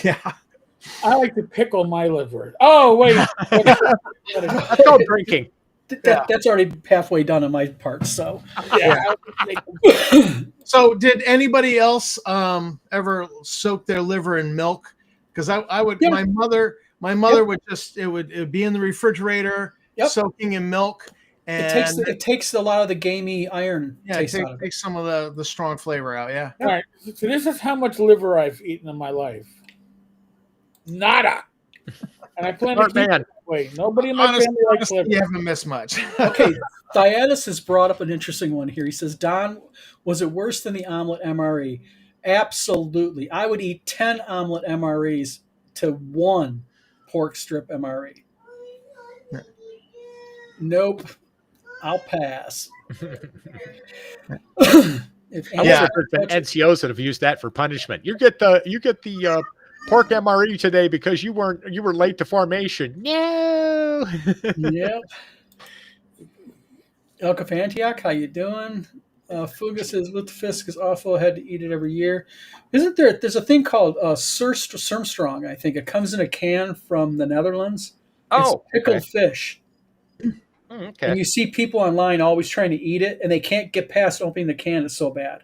Yeah. I like to pickle my liver. Oh wait. That's called drinking. That's already halfway done on my part. So Yeah. So, did anybody else ever soak their liver in milk? Because I would. Yeah. My mother would just it would be in the refrigerator, Yep. soaking in milk, and it takes a lot of the gamey iron taste out of it. takes some of the strong flavor out. Yeah. All right. So this is how much liver I've eaten in my life. Nada. And I plan to Smart keep it man. that way. Nobody in my Honestly, family likes liver. you haven't missed much. Okay, Diatus has brought up an interesting one here. He says, Don, was it worse than the omelet MRE? Absolutely. I would eat 10 omelet MREs to 1 pork strip MRE. Nope. I'll pass. If I Yeah. wonder if there's been NCOs that have used that for punishment. You get the pork MRE today because you were late to formation. No. Yep. Elka Antioch, how you doing? Fuga says lutefisk is awful. I had to eat it every year. Isn't there? There's a thing called Surmstrong. I think it comes in a can from the Netherlands. Oh, It's pickled okay. fish, Okay. and you see people online always trying to eat it, and they can't get past opening the can. It's so bad.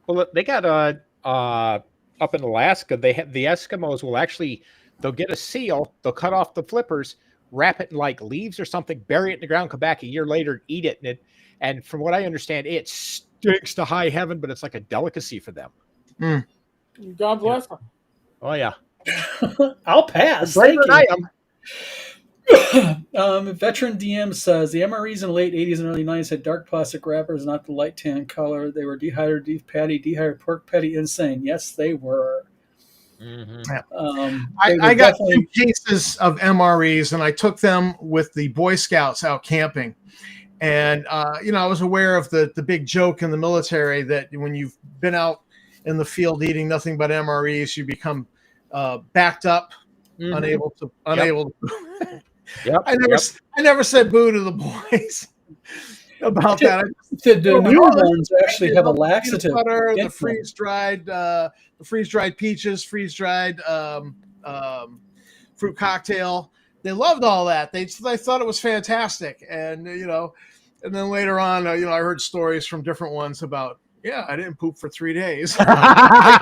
Well, they got up in Alaska. They have the Eskimos will actually they'll get a seal, they'll cut off the flippers, wrap it in like leaves or something, bury it in the ground, come back a year later, eat it, and from what I understand, it stinks to high heaven, but it's like a delicacy for them. God bless them. Oh yeah, I'll pass. braver than I am. Veteran DM says the MREs in the late 80s and early 90s had dark plastic wrappers, not the light tan color. They were dehydrated beef patty, dehydrated pork patty. Insane. Yes, they were. Mhm. I got 2 cases of MREs, and I took them with the Boy Scouts out camping. And I was aware of the big joke in the military that when you've been out in the field eating nothing but MREs, you become backed up, Mhm. unable to. Yep. I never said boo to the boys about that. The newer ones actually have a laxative. Butter, the against them. freeze dried peaches, freeze dried fruit cocktail. They loved all that. They thought it was fantastic, and and then later on, I heard stories from different ones about. Yeah, I didn't poop for 3 days. The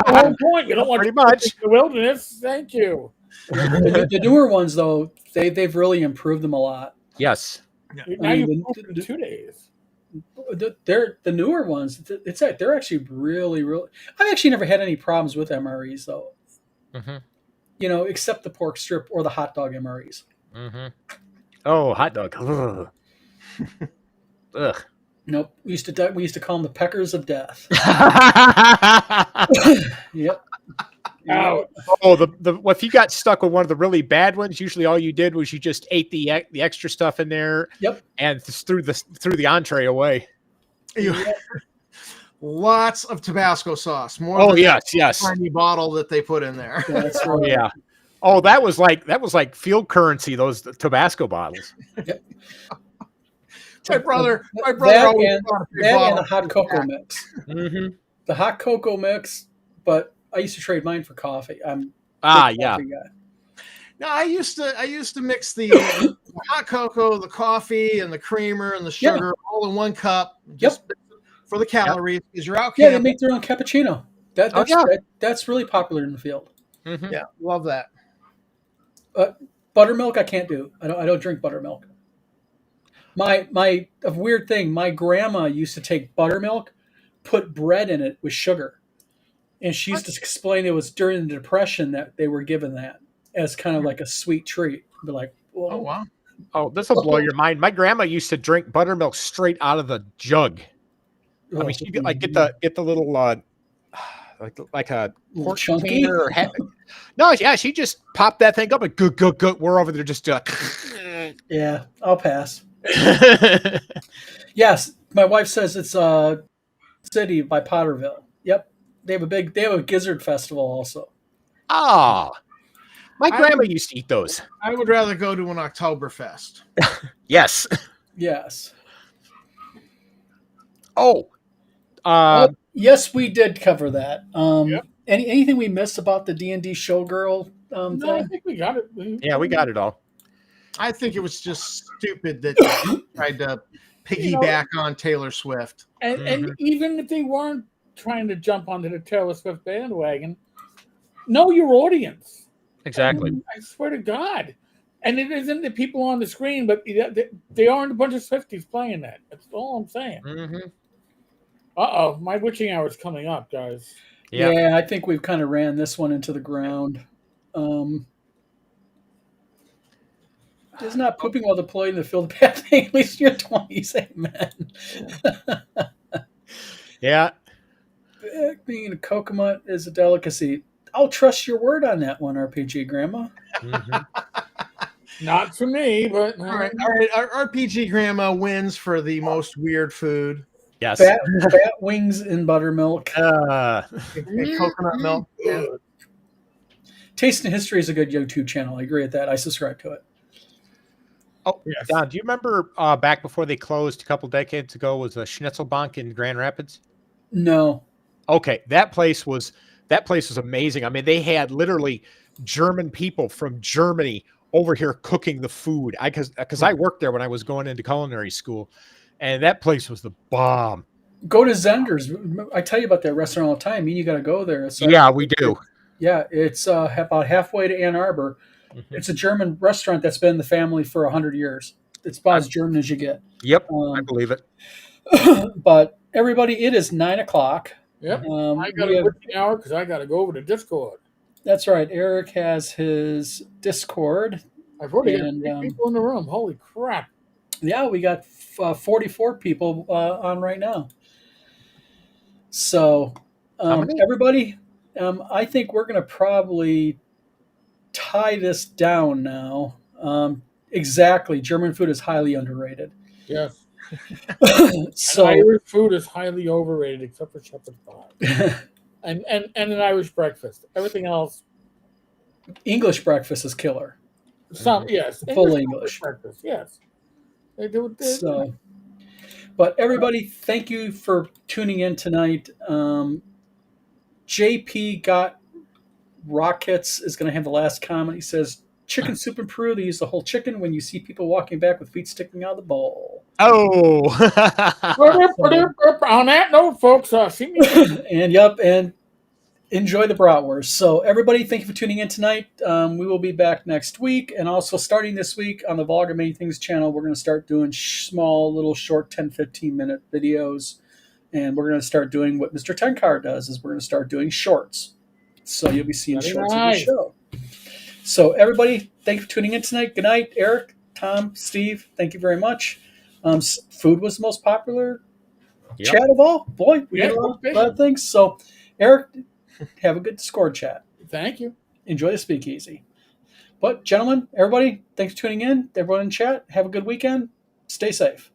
whole point. You don't want Pretty to much. in the wilderness. Thank you. The newer ones, though, they've really improved them a lot. Yes. Now you poop in 2 days. They're the newer ones. They're actually really. I've actually never had any problems with MREs though. Mhm. Except the pork strip or the hot dog MREs. Mhm. Oh, hot dog. Ugh. Ugh. Nope. We used to call them the peckers of death. Yep. Ouch. Oh, if you got stuck with one of the really bad ones, usually all you did was you just ate the extra stuff in there. Yep. And threw the entree away. lots of Tabasco sauce. More Oh than yes, that yes. tiny bottle that they put in there. That's Oh right. yeah. Oh, that was like field currency. Those Tabasco bottles. My brother That always and bought a big that and bottle. a hot cocoa mix. Mm-hmm. The hot cocoa mix, but I used to trade mine for coffee. I'm a Ah, big yeah. coffee guy. No, I used to mix the hot cocoa, the coffee, and the creamer and the Yeah. sugar all in one cup, just for the calories because you're out Yeah, they camping. make their own cappuccino. That's really popular in the field. Mm-hmm. Yeah, love that. Buttermilk, I can't do. I don't drink buttermilk. My a weird thing. My grandma used to take buttermilk, put bread in it with sugar, and she used to explain it was during the Depression that they were given that as kind of like a sweet treat. Be like, whoa. Oh wow. Oh, this will blow your mind. My grandma used to drink buttermilk straight out of the jug. I mean, she'd get the little like a Little pork chunky? container or no, yeah, she just popped that thing up and good. We're over there just Yeah, I'll pass. Yes, my wife says it's city by Potterville. Yep, they have a gizzard festival also. Ah, my I grandma would- used to eat those. I would rather go to an Oktoberfest. Yes. Yes. Oh. Yes, we did cover that. Yep. Anything we missed about the D&D showgirl No, I thing? think we got it. Yeah, we got it all. I think it was just stupid that they tried to piggyback on Taylor Swift. And even if they weren't trying to jump onto the Taylor Swift bandwagon, know your audience. Exactly. I swear to God. And it isn't the people on the screen, but they aren't a bunch of Swifties playing that. That's all I'm saying. Mm-hmm. Uh-oh, my witching hour is coming up, guys. Yeah. Yeah, I think we've kind of ran this one into the ground. Is not pooping while deployed in the field path. At least you're 20s, amen. Yeah. Being a kokomut is a delicacy. I'll trust your word on that one, RPG Grandma. Mhm. Not for me, but All right. Our RPG Grandma wins for the most weird food. Yes. Bat wings in buttermilk. And coconut milk. Yeah. Taste and History is a good YouTube channel. I agree with that. I subscribe to it. Oh, Yes. Don, do you remember back before they closed a couple decades ago was a Schnitzelbank in Grand Rapids? No. Okay, that place was amazing. I mean, they had literally German people from Germany over here cooking the food. Because I worked there when I was going into culinary school, and that place was the bomb. Go to Zender's. I tell you about that restaurant all the time. You got to go there. It's, Yeah, we do. Yeah, it's about halfway to Ann Arbor. Mhm. It's a German restaurant that's been in the family for 100 years. It's about as German as you get. Yep, I believe it. But everybody, it is 9:00. yep. I got a witching hour because I got to go over to Discord. That's right. Eric has his Discord. I've already got And, 3 people in the room. Holy crap. Yeah, we got 44 people on right now. So, How many? everybody, I think we're going to probably tie this down now. Exactly. German food is highly underrated. Yes. So, And Irish food is highly overrated except for shepherd's pie. And an Irish breakfast. Everything else, English breakfast is killer. yes. Full English. breakfast, yes. They do it. So, but everybody, thank you for tuning in tonight. JP got rockets is going to have the last comment. He says, "Chicken soup in Peru. They use the whole chicken. When you see people walking back with feet sticking out of the bowl." Oh. On that note, folks, see me. and enjoy the bratwurst. So everybody, thank you for tuning in tonight. We will be back next week, and also starting this week on the Vlog of Many Things channel, we're going to start doing small, little, short 10-15 minute videos, and we're going to start doing what Mr. Tenkar does. Is we're going to start doing shorts. So you'll be seeing Very shorts nice. of the show. So everybody, thank you for tuning in tonight. Good night, Eric, Tom, Steve. Thank you very much. Food was the most popular Yep. chat of all. Boy, we Yeah, did a lot of things. So, Eric, have a good Discord chat. Thank you. Enjoy the speakeasy. But, gentlemen, everybody, thanks for tuning in. Everyone in chat, have a good weekend. Stay safe.